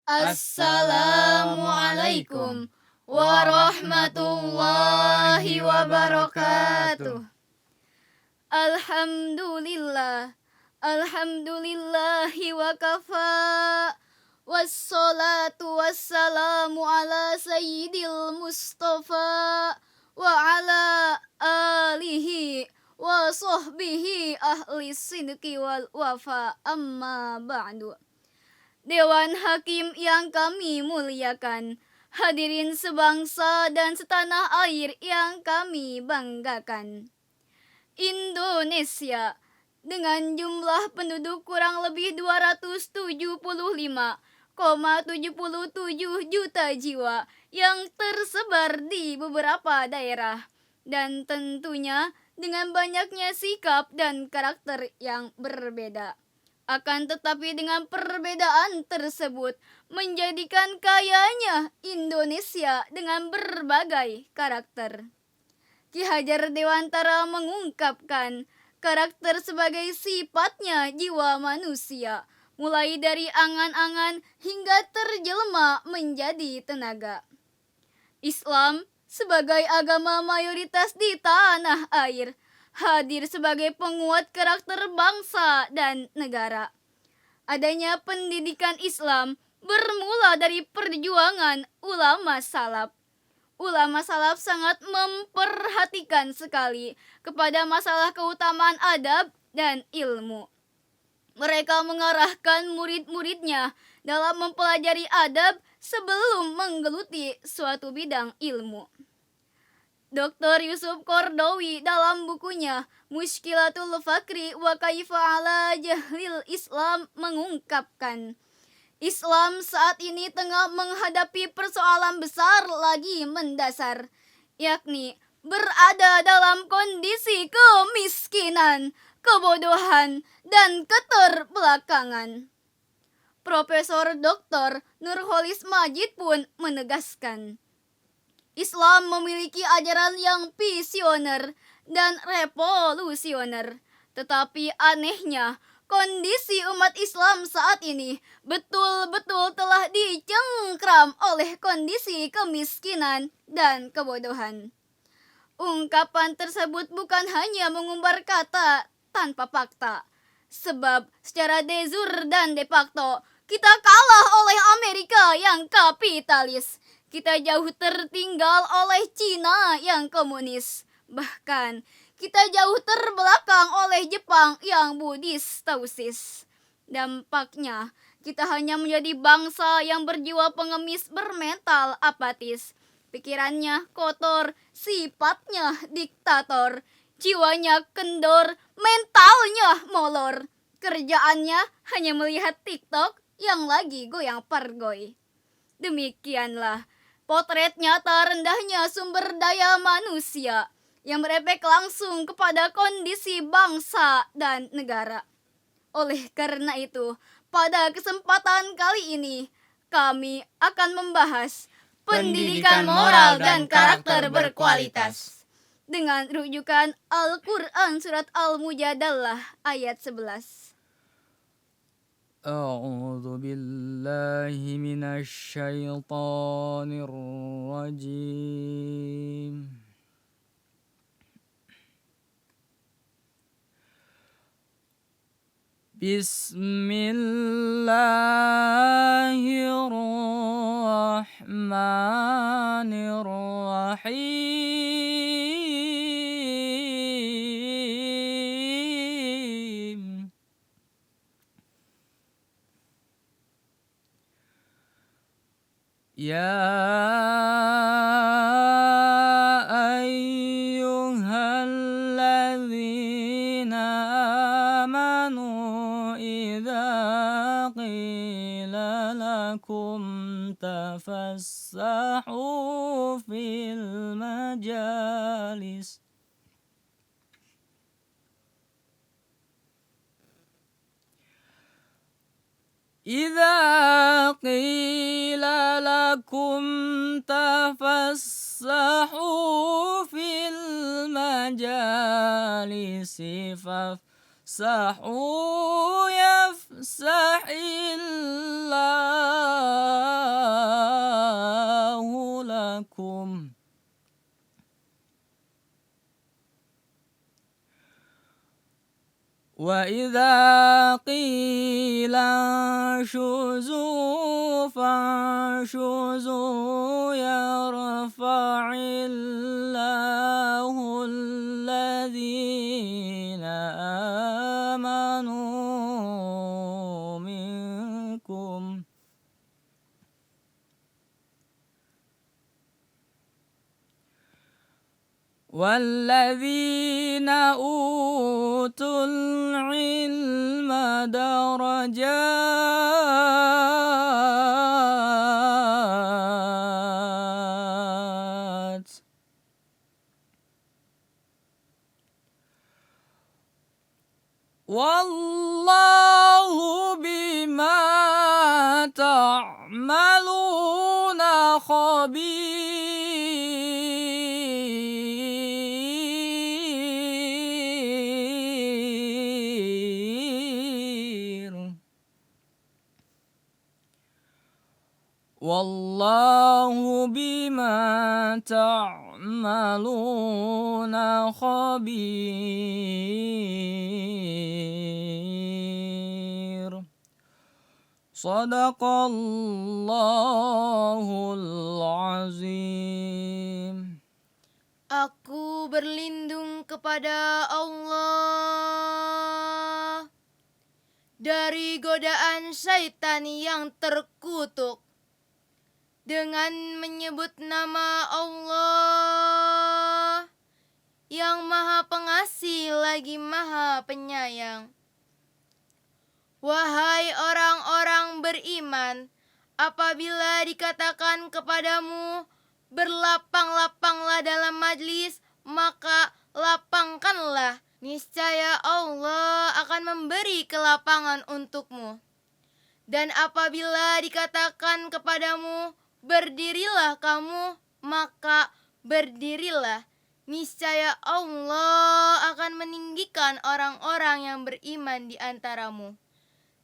Assalamualaikum warahmatullahi wabarakatuh. Alhamdulillah, alhamdulillahi wa kafa. Wassalatu wassalamu ala sayyidil mustafa wa ala alihi wa sahbihi ahli sidqi wal wafa, amma ba'du. Dewan Hakim yang kami muliakan, hadirin sebangsa dan setanah air yang kami banggakan. Indonesia dengan jumlah penduduk kurang lebih 275,77 juta jiwa yang tersebar di beberapa daerah, dan tentunya dengan banyaknya sikap dan karakter yang berbeda. Akan tetapi dengan perbedaan tersebut menjadikan kayanya Indonesia dengan berbagai karakter. Ki Hajar Dewantara mengungkapkan karakter sebagai sifatnya jiwa manusia, mulai dari angan-angan hingga terjelma menjadi tenaga. Islam sebagai agama mayoritas di tanah air hadir sebagai penguat karakter bangsa dan negara. Adanya pendidikan Islam bermula dari perjuangan ulama salaf. Ulama salaf sangat memperhatikan sekali kepada masalah keutamaan adab dan ilmu. Mereka mengarahkan murid-muridnya dalam mempelajari adab sebelum menggeluti suatu bidang ilmu. Dr. Yusuf Qaradawi dalam bukunya Mushkilatul Fakri wa Kaifa ala Jahlil Islam mengungkapkan, Islam saat ini tengah menghadapi persoalan besar lagi mendasar, yakni berada dalam kondisi kemiskinan, kebodohan, dan keterbelakangan. Profesor Dr. Nurholis Majid pun menegaskan, Islam memiliki ajaran yang visioner dan revolusioner. Tetapi anehnya, kondisi umat Islam saat ini betul-betul telah dicengkram oleh kondisi kemiskinan dan kebodohan. Ungkapan tersebut bukan hanya mengumbar kata tanpa fakta. Sebab secara de jure dan de facto, kita kalah oleh Amerika yang kapitalis. Kita jauh tertinggal oleh Cina yang komunis. Bahkan, kita jauh terbelakang oleh Jepang yang Buddhis Taoist. Dampaknya, kita hanya menjadi bangsa yang berjiwa pengemis bermental apatis. Pikirannya kotor, sifatnya diktator, jiwanya kendor, mentalnya molor. Kerjaannya hanya melihat TikTok yang lagi goyang pargoy. Demikianlah potret nyata rendahnya sumber daya manusia yang berefek langsung kepada kondisi bangsa dan negara. Oleh karena itu, pada kesempatan kali ini, kami akan membahas pendidikan moral dan karakter berkualitas dengan rujukan Al-Quran Surat Al-Mujadalah ayat 11. أعوذ بالله من الشيطان الرجيم بسم الله الرحمن الرحيم يا أيها الذين آمنوا إذا قيل لكم تفسحوا في المجالس إذا قيل لكم تفسحوا في المجالس فافسحوا يفسح الله وإذا قيل انشزوا فانشزوا يرفع الله الذين آمنوا منكم والذين أوتوا العلم درجات والله بما تعملون خبير والله بما تعملون خبير صدق الله العظيم. Aku berlindung kepada Allah dari godaan syaitan yang terkutuk dengan menyebut nama Allah yang Maha Pengasih lagi Maha Penyayang. Wahai orang-orang beriman, apabila dikatakan kepadamu, berlapang-lapanglah dalam majlis, maka lapangkanlah. Niscaya Allah akan memberi kelapangan untukmu. Dan apabila dikatakan kepadamu, berdirilah kamu, maka berdirilah. Niscaya Allah akan meninggikan orang-orang yang beriman di antaramu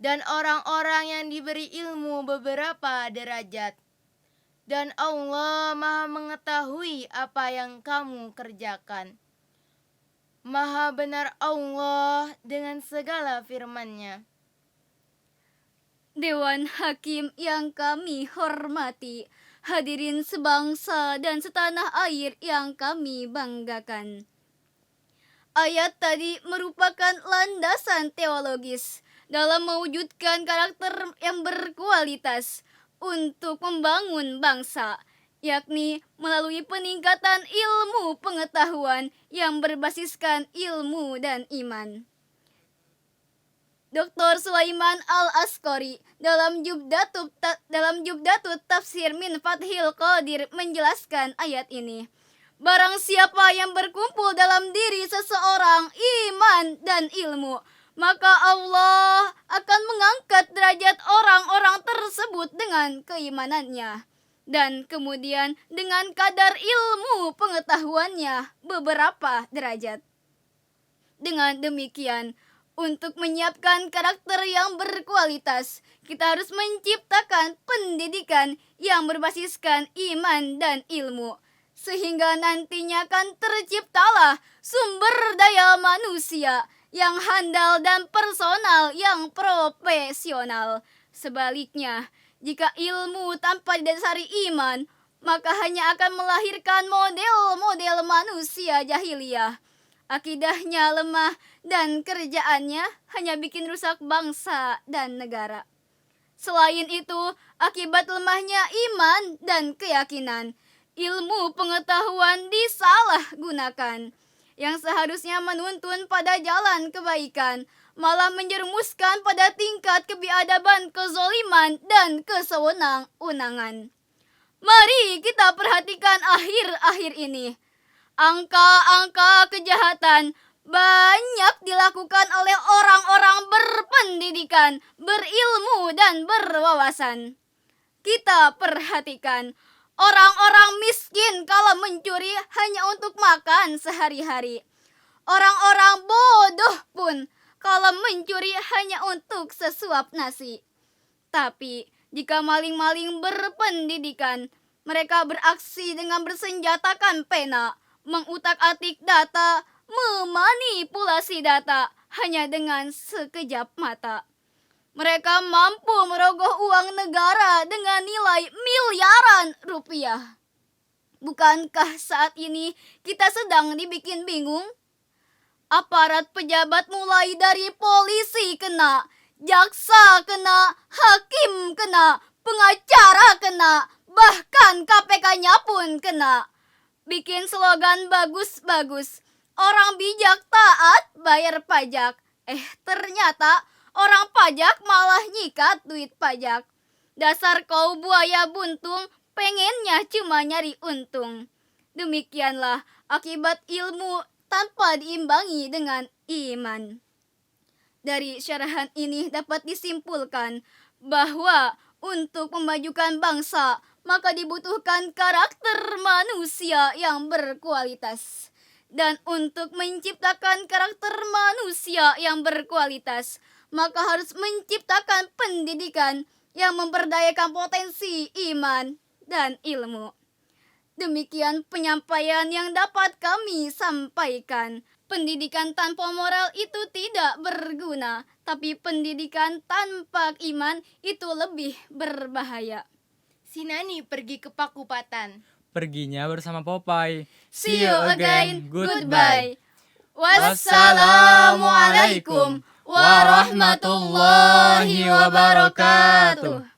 dan orang-orang yang diberi ilmu beberapa derajat. Dan Allah Maha mengetahui apa yang kamu kerjakan. Maha benar Allah dengan segala firman-Nya. Dewan Hakim yang kami hormati, hadirin sebangsa dan setanah air yang kami banggakan. Ayat tadi merupakan landasan teologis dalam mewujudkan karakter yang berkualitas untuk membangun bangsa, yakni melalui peningkatan ilmu pengetahuan yang berbasiskan ilmu dan iman. Dr. Sulaiman Al-Asqari dalam Jubdatut Tafsir min Fathil Qadir menjelaskan ayat ini. Barang siapa yang berkumpul dalam diri seseorang iman dan ilmu, maka Allah akan mengangkat derajat orang-orang tersebut dengan keimanannya. Dan kemudian dengan kadar ilmu pengetahuannya beberapa derajat. Dengan demikian, untuk menyiapkan karakter yang berkualitas, kita harus menciptakan pendidikan yang berbasiskan iman dan ilmu. Sehingga nantinya akan terciptalah sumber daya manusia yang handal dan personal yang profesional. Sebaliknya, jika ilmu tanpa didasari iman, maka hanya akan melahirkan model-model manusia jahiliyah. Akidahnya lemah dan kerjaannya hanya bikin rusak bangsa dan negara. Selain itu, akibat lemahnya iman dan keyakinan, ilmu pengetahuan disalahgunakan. Yang seharusnya menuntun pada jalan kebaikan, malah menjerumuskan pada tingkat kebiadaban, kezoliman, dan kesewenang-wenangan. Mari kita perhatikan akhir-akhir ini. Angka-angka kejahatan banyak dilakukan oleh orang-orang berpendidikan, berilmu, dan berwawasan. Kita perhatikan, orang-orang miskin kalau mencuri hanya untuk makan sehari-hari. Orang-orang bodoh pun kalau mencuri hanya untuk sesuap nasi. Tapi jika maling-maling berpendidikan, mereka beraksi dengan bersenjatakan pena, mengutak-atik data, memanipulasi data, hanya dengan sekejap mata. Mereka mampu merogoh uang negara dengan nilai miliaran rupiah. Bukankah saat ini kita sedang dibikin bingung? Aparat pejabat mulai dari polisi kena, jaksa kena, hakim kena, pengacara kena, bahkan KPK-nya pun kena. Bikin slogan bagus-bagus. Orang bijak taat bayar pajak. Ternyata orang pajak malah nyikat duit pajak. Dasar kau buaya buntung, pengennya cuma nyari untung. Demikianlah akibat ilmu tanpa diimbangi dengan iman. Dari syarahan ini dapat disimpulkan bahwa untuk memajukan bangsa, maka dibutuhkan karakter manusia yang berkualitas. Dan untuk menciptakan karakter manusia yang berkualitas, maka harus menciptakan pendidikan yang memperdayakan potensi iman dan ilmu. Demikian penyampaian yang dapat kami sampaikan. Pendidikan tanpa moral itu tidak berguna, tapi pendidikan tanpa iman itu lebih berbahaya. Si Nani pergi ke Pakupatan. Perginya bersama Popeye. See you again. Goodbye. Wassalamualaikum warahmatullahi wabarakatuh.